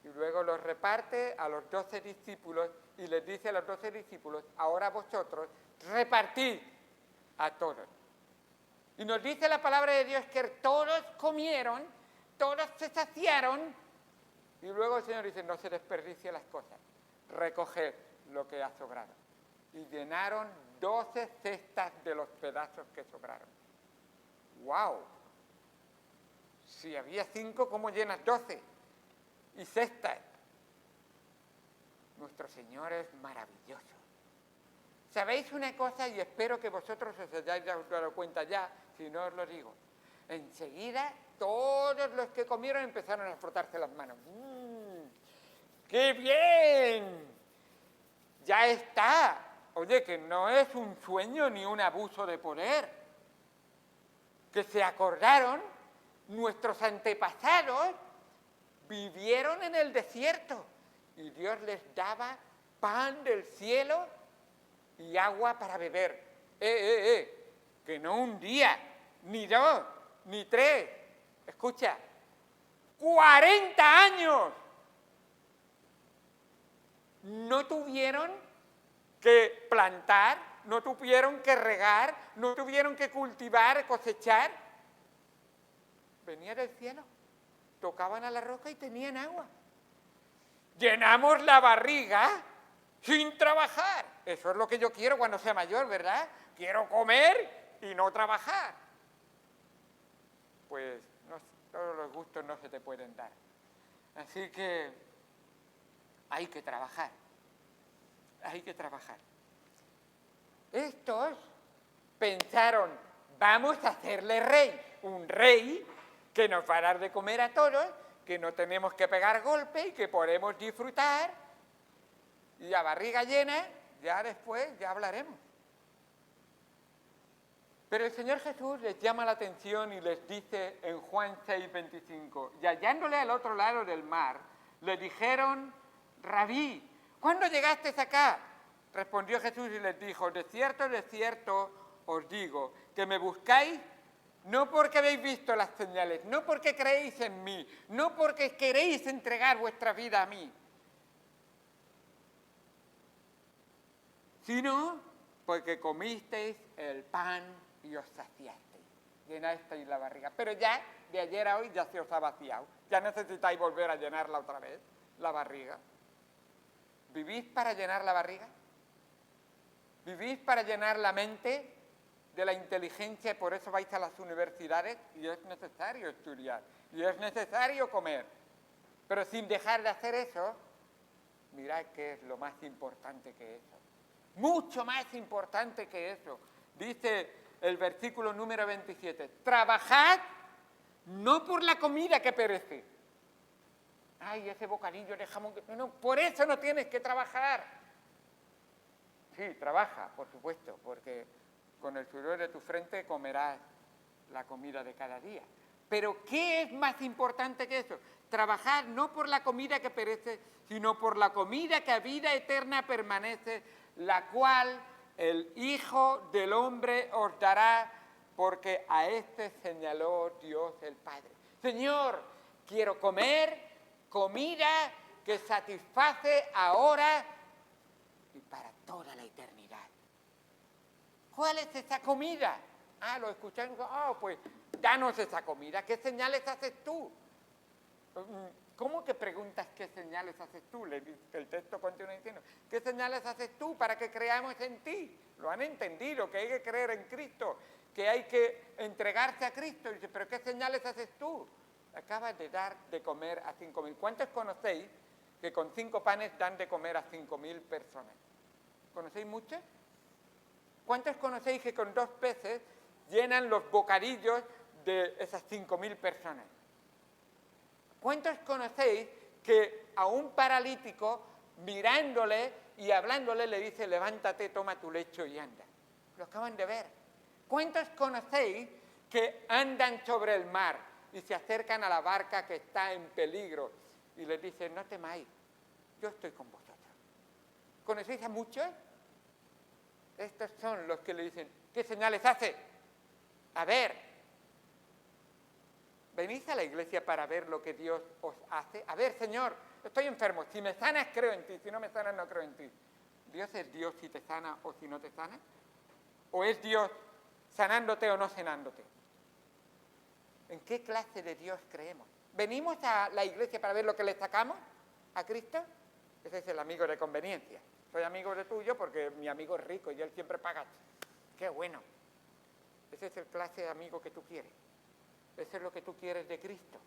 y luego los reparte a los 12 discípulos y les dice a los 12 discípulos, ahora vosotros repartid a todos. Y nos dice la palabra de Dios que todos comieron todos se saciaron y luego el Señor dice, no se desperdicie las cosas, recoged lo que ha sobrado. Y llenaron 12 cestas de los pedazos que sobraron. ¡Wow! Si había 5, ¿cómo llenas 12? Y cestas. Nuestro Señor es maravilloso. ¿Sabéis una cosa? Y espero que vosotros os hayáis dado cuenta ya, si no os lo digo. Enseguida, todos los que comieron empezaron a frotarse las manos. ¡Qué bien! Ya está. Oye, que no es un sueño ni un abuso de poder. Que se acordaron, nuestros antepasados vivieron en el desierto y Dios les daba pan del cielo y agua para beber. Que no un día, ni 2, ni 3. Escucha, 40 años. No tuvieron que plantar, no tuvieron que regar, no tuvieron que cultivar, cosechar. Venía del cielo, tocaban a la roca y tenían agua. Llenamos la barriga sin trabajar. Eso es lo que yo quiero cuando sea mayor, ¿verdad? Quiero comer y no trabajar. Pues no, todos los gustos no se te pueden dar. Así que hay que trabajar. Hay que trabajar. Estos pensaron, vamos a hacerle rey. Un rey que nos va a dar de comer a todos, que no tenemos que pegar golpe y que podemos disfrutar. Y a barriga llena, ya después, ya hablaremos. Pero el Señor Jesús les llama la atención y les dice en Juan 6:25, y hallándole al otro lado del mar, le dijeron, Rabí, ¿cuándo llegaste acá? Respondió Jesús y les dijo, de cierto os digo, que me buscáis no porque habéis visto las señales, no porque creéis en mí, no porque queréis entregar vuestra vida a mí, sino porque comisteis el pan y os saciasteis, llenasteis la barriga. Pero ya, de ayer a hoy, ya se os ha vaciado. Ya necesitáis volver a llenarla otra vez, la barriga. ¿Vivís para llenar la barriga? ¿Vivís para llenar la mente de la inteligencia? Por eso vais a las universidades y es necesario estudiar y es necesario comer. Pero sin dejar de hacer eso, mirad qué es lo más importante que eso. Mucho más importante que eso. Dice el versículo número 27, trabajad no por la comida que perece. Ay, ese bocadillo de jamón. No, por eso no tienes que trabajar. Sí, trabaja, por supuesto, porque con el sudor de tu frente comerás la comida de cada día. Pero ¿qué es más importante que eso? Trabajar no por la comida que perece, sino por la comida que a vida eterna permanece, la cual el Hijo del Hombre os dará, porque a este señaló Dios el Padre. Señor, quiero comer comida que satisface ahora y para toda la eternidad. ¿Cuál es esa comida? Lo escuchan, pues danos esa comida. ¿Qué señales haces tú? ¿Cómo que preguntas qué señales haces tú? El texto continúa diciendo, ¿qué señales haces tú para que creamos en ti? Lo han entendido, que hay que creer en Cristo, que hay que entregarse a Cristo. Y dice, ¿pero qué señales haces tú? Acabas de dar de comer a 5.000. ¿Cuántos conocéis que con 5 panes dan de comer a 5.000 personas? ¿Conocéis muchos? ¿Cuántos conocéis que con 2 peces llenan los bocadillos de esas 5.000 personas? ¿Cuántos conocéis que a un paralítico, mirándole y hablándole, le dice, levántate, toma tu lecho y anda? Lo acaban de ver. ¿Cuántos conocéis que andan sobre el mar y se acercan a la barca que está en peligro y les dicen, no temáis, yo estoy con vosotros? ¿Conocéis a muchos? Estos son los que le dicen, ¿qué señales hace? A ver, ¿venís a la iglesia para ver lo que Dios os hace? A ver, Señor, estoy enfermo, si me sanas creo en ti, si no me sanas no creo en ti. ¿Dios es Dios si te sana o si no te sana? ¿O es Dios sanándote o no sanándote? ¿En qué clase de Dios creemos? ¿Venimos a la iglesia para ver lo que le sacamos a Cristo? Ese es el amigo de conveniencia. Soy amigo de tuyo porque mi amigo es rico y él siempre paga. ¡Qué bueno! Ese es el clase de amigo que tú quieres. Eso es lo que tú quieres de Cristo.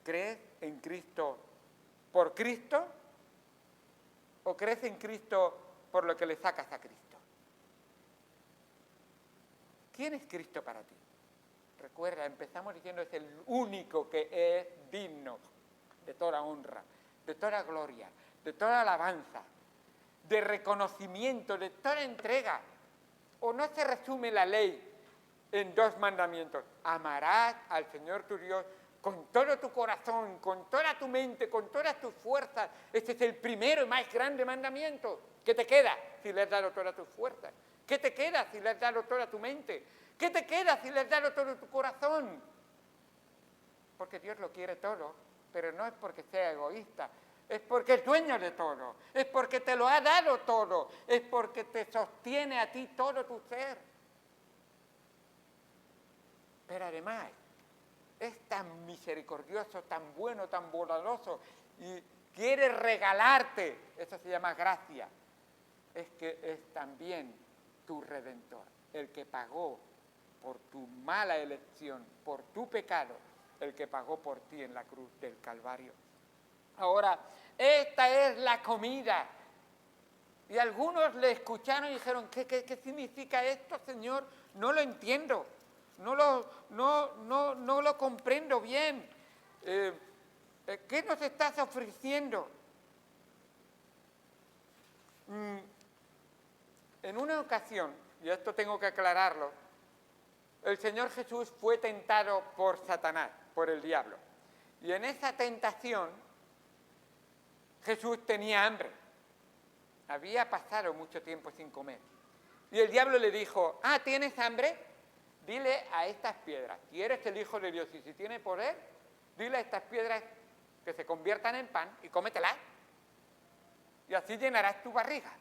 ¿Crees en Cristo por Cristo o crees en Cristo por lo que le sacas a Cristo? ¿Quién es Cristo para ti? Recuerda, empezamos diciendo es el único que es digno de toda honra, de toda gloria, de toda alabanza, de reconocimiento, de toda entrega. ¿O no se resume la ley en 2 mandamientos? Amarás al Señor tu Dios con todo tu corazón, con toda tu mente, con todas tus fuerzas. Este es el primero y más grande mandamiento. ¿Qué te queda si le has dado todas tus fuerzas? ¿Qué te queda si le has dado toda tu mente? ¿Qué te queda si le has dado todo tu corazón? Porque Dios lo quiere todo, pero no es porque sea egoísta, es porque es dueño de todo, es porque te lo ha dado todo, es porque te sostiene a ti todo tu ser. Pero además, es tan misericordioso, tan bueno, tan bondadoso y quiere regalarte, eso se llama gracia, es que es también tu Redentor, el que pagó por tu mala elección, por tu pecado, el que pagó por ti en la cruz del Calvario. Ahora, esta es la comida. Y algunos le escucharon y dijeron, ¿qué significa esto, Señor? No lo entiendo, no lo comprendo bien. ¿Qué nos estás ofreciendo? En una ocasión, y esto tengo que aclararlo, el Señor Jesús fue tentado por Satanás, por el diablo. Y en esa tentación, Jesús tenía hambre. Había pasado mucho tiempo sin comer. Y el diablo le dijo, ¿tienes hambre? Dile a estas piedras, si eres el Hijo de Dios y si tienes poder, dile a estas piedras que se conviertan en pan y cómetelas. Y así llenarás tu barriga.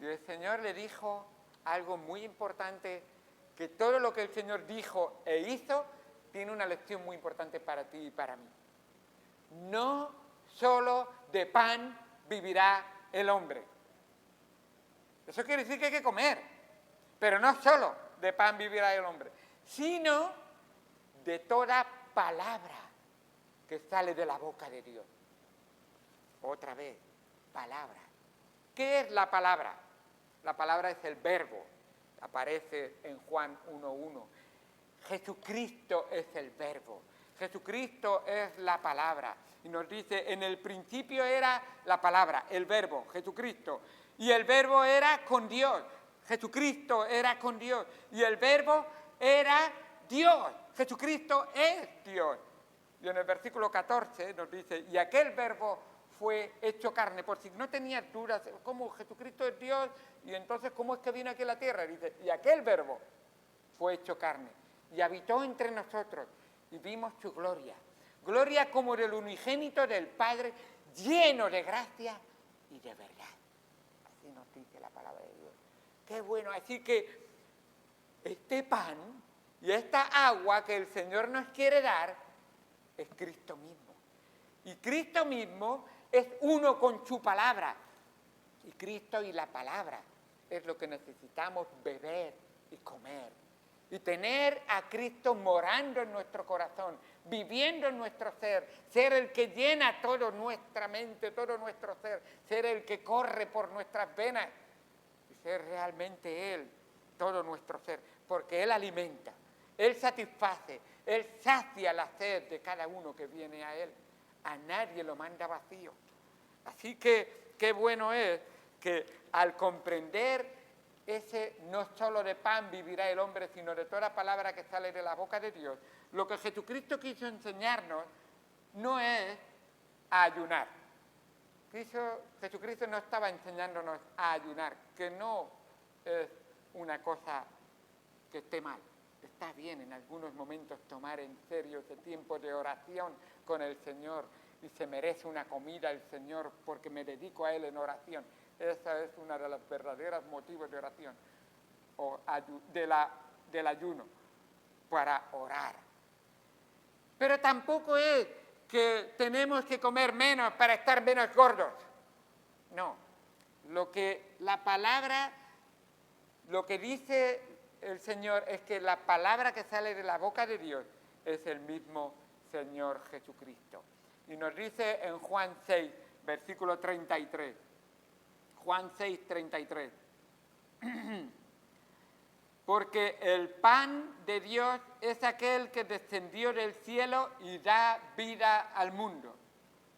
Y el Señor le dijo algo muy importante, que todo lo que el Señor dijo e hizo tiene una lección muy importante para ti y para mí. No solo de pan vivirá el hombre. Eso quiere decir que hay que comer, pero no solo de pan vivirá el hombre, sino de toda palabra que sale de la boca de Dios. Otra vez, palabra. ¿Qué es la palabra? La palabra es el verbo. Aparece en Juan 1:1. Jesucristo es el verbo. Jesucristo es la palabra. Y nos dice, en el principio era la palabra, el verbo, Jesucristo. Y el verbo era con Dios. Jesucristo era con Dios. Y el verbo era Dios. Jesucristo es Dios. Y en el versículo 14 nos dice, y aquel verbo fue hecho carne, por si no tenías dudas, ¿cómo Jesucristo es Dios? Y entonces, ¿cómo es que vino aquí a la tierra? Dice, y aquel verbo fue hecho carne, y habitó entre nosotros, y vimos su gloria. Gloria como del unigénito del Padre, lleno de gracia y de verdad. Así nos dice la palabra de Dios. Qué bueno, así que este pan y esta agua que el Señor nos quiere dar es Cristo mismo. Y Cristo mismo es uno con su palabra. Y Cristo y la palabra es lo que necesitamos beber y comer. Y tener a Cristo morando en nuestro corazón, viviendo en nuestro ser el que llena toda nuestra mente, todo nuestro ser el que corre por nuestras venas y ser realmente Él, todo nuestro ser, porque Él alimenta, Él satisface, Él sacia la sed de cada uno que viene a Él. A nadie lo manda vacío. Así que qué bueno es que al comprender ese no solo de pan vivirá el hombre, sino de toda palabra que sale de la boca de Dios, lo que Jesucristo quiso enseñarnos no es a ayunar. Jesucristo no estaba enseñándonos a ayunar, que no es una cosa que esté mal. Está bien en algunos momentos tomar en serio ese tiempo de oración con el Señor y se merece una comida el Señor porque me dedico a Él en oración. Esa es una de los verdaderos motivos de oración o del ayuno. para orar. Pero tampoco es que tenemos que comer menos para estar menos gordos. No. Lo que dice el Señor es que la palabra que sale de la boca de Dios es el mismo Señor Jesucristo. Y nos dice en Juan 6, versículo 33. Juan 6, 33. Porque el pan de Dios es aquel que descendió del cielo y da vida al mundo.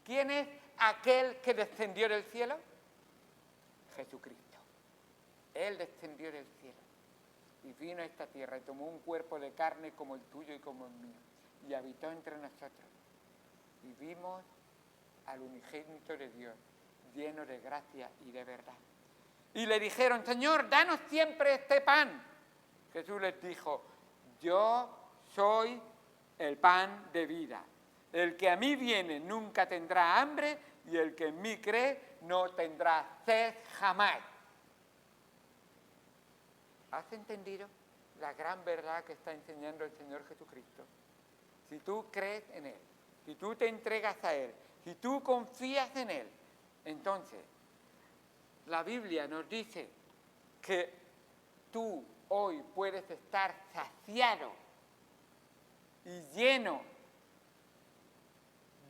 ¿Quién es aquel que descendió del cielo? Jesucristo. Él descendió del cielo y vino a esta tierra y tomó un cuerpo de carne como el tuyo y como el mío y habitó entre nosotros. Y vimos al unigénito de Dios, lleno de gracia y de verdad. Y le dijeron, Señor, danos siempre este pan. Jesús les dijo, yo soy el pan de vida. El que a mí viene nunca tendrá hambre y el que en mí cree no tendrá sed jamás. ¿Has entendido la gran verdad que está enseñando el Señor Jesucristo? Si tú crees en Él, si tú te entregas a Él, si tú confías en Él, entonces la Biblia nos dice que tú hoy puedes estar saciado y lleno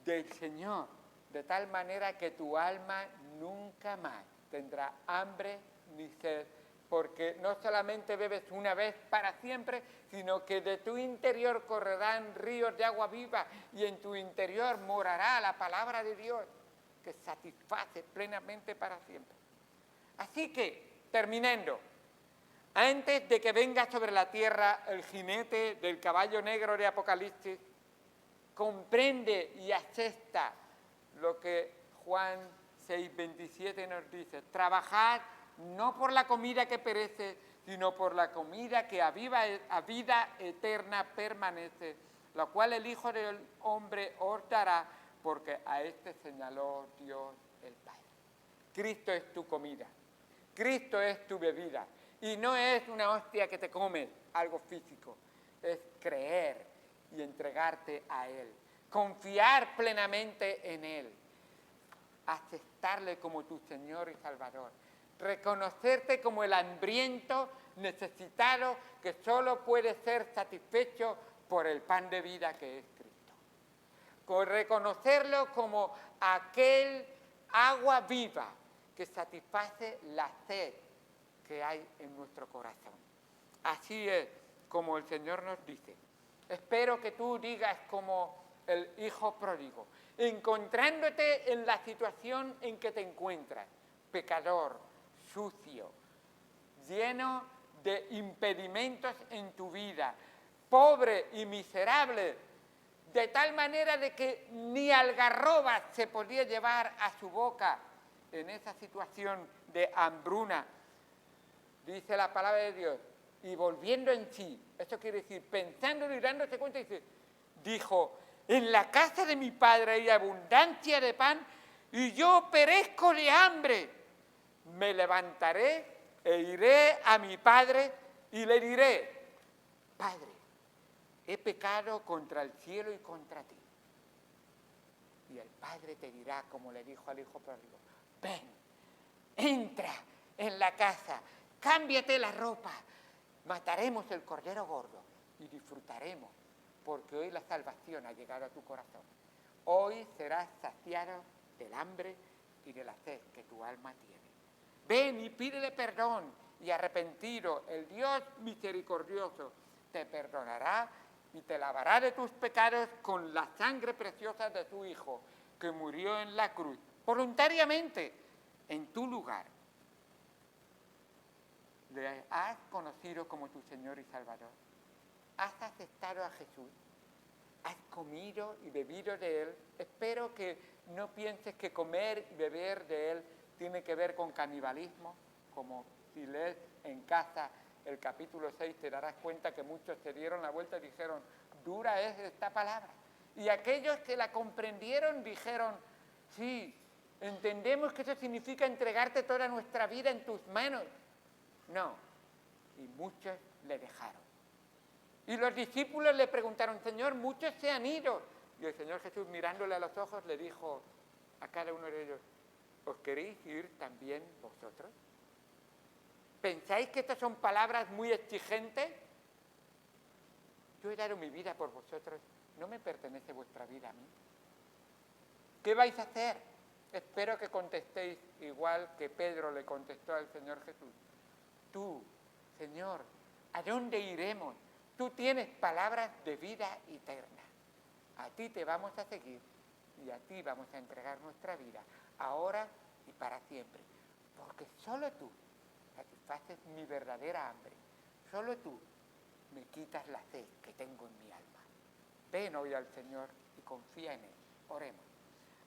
del Señor, de tal manera que tu alma nunca más tendrá hambre ni sed, porque no solamente bebes una vez para siempre, sino que de tu interior correrán ríos de agua viva y en tu interior morará la palabra de Dios que satisface plenamente para siempre. Así que, terminando, antes de que venga sobre la tierra el jinete del caballo negro de Apocalipsis, comprende y acepta lo que Juan 6:27 nos dice. Trabajad no por la comida que perece, sino por la comida que a vida eterna permanece, la cual el Hijo del Hombre os dará, porque a este señaló Dios el Padre. Cristo es tu comida, Cristo es tu bebida, y no es una hostia que te comes, algo físico, es creer y entregarte a Él, confiar plenamente en Él, aceptarle como tu Señor y Salvador, reconocerte como el hambriento, necesitado, que solo puede ser satisfecho por el pan de vida que es Cristo. Con reconocerlo como aquel agua viva que satisface la sed que hay en nuestro corazón. Así es como el Señor nos dice. Espero que tú digas como el hijo pródigo, encontrándote en la situación en que te encuentras, pecador, sucio, lleno de impedimentos en tu vida, pobre y miserable, de tal manera de que ni algarrobas se podía llevar a su boca en esa situación de hambruna. Dice la palabra de Dios, y volviendo en sí, esto quiere decir, pensándolo y dándose cuenta, dijo, en la casa de mi padre hay abundancia de pan y yo perezco de hambre. Me levantaré e iré a mi padre y le diré, Padre, he pecado contra el cielo y contra ti. Y el padre te dirá, como le dijo al hijo pródigo, ven, entra en la casa, cámbiate la ropa, mataremos el cordero gordo y disfrutaremos, porque hoy la salvación ha llegado a tu corazón. Hoy serás saciado del hambre y de la sed que tu alma tiene. Ven y pídele perdón y arrepentido, el Dios misericordioso te perdonará y te lavará de tus pecados con la sangre preciosa de tu Hijo, que murió en la cruz, voluntariamente, en tu lugar. ¿Le has conocido como tu Señor y Salvador? ¿Has aceptado a Jesús? ¿Has comido y bebido de Él? Espero que no pienses que comer y beber de Él tiene que ver con canibalismo, como si lees en casa el capítulo 6 te darás cuenta que muchos se dieron la vuelta y dijeron, dura es esta palabra. Y aquellos que la comprendieron dijeron, sí, entendemos que eso significa entregarte toda nuestra vida en tus manos. No, y muchos le dejaron. Y los discípulos le preguntaron, Señor, muchos se han ido. Y el Señor Jesús, mirándole a los ojos, le dijo a cada uno de ellos, ¿os queréis ir también vosotros? ¿Pensáis que estas son palabras muy exigentes? Yo he dado mi vida por vosotros, no me pertenece vuestra vida a mí. ¿Qué vais a hacer? Espero que contestéis igual que Pedro le contestó al Señor Jesús. Tú, Señor, ¿a dónde iremos? Tú tienes palabras de vida eterna. A ti te vamos a seguir y a ti vamos a entregar nuestra vida, ahora y para siempre. Porque solo tú satisfaces mi verdadera hambre. Solo tú me quitas la sed que tengo en mi alma. Ven hoy al Señor y confía en Él. Oremos.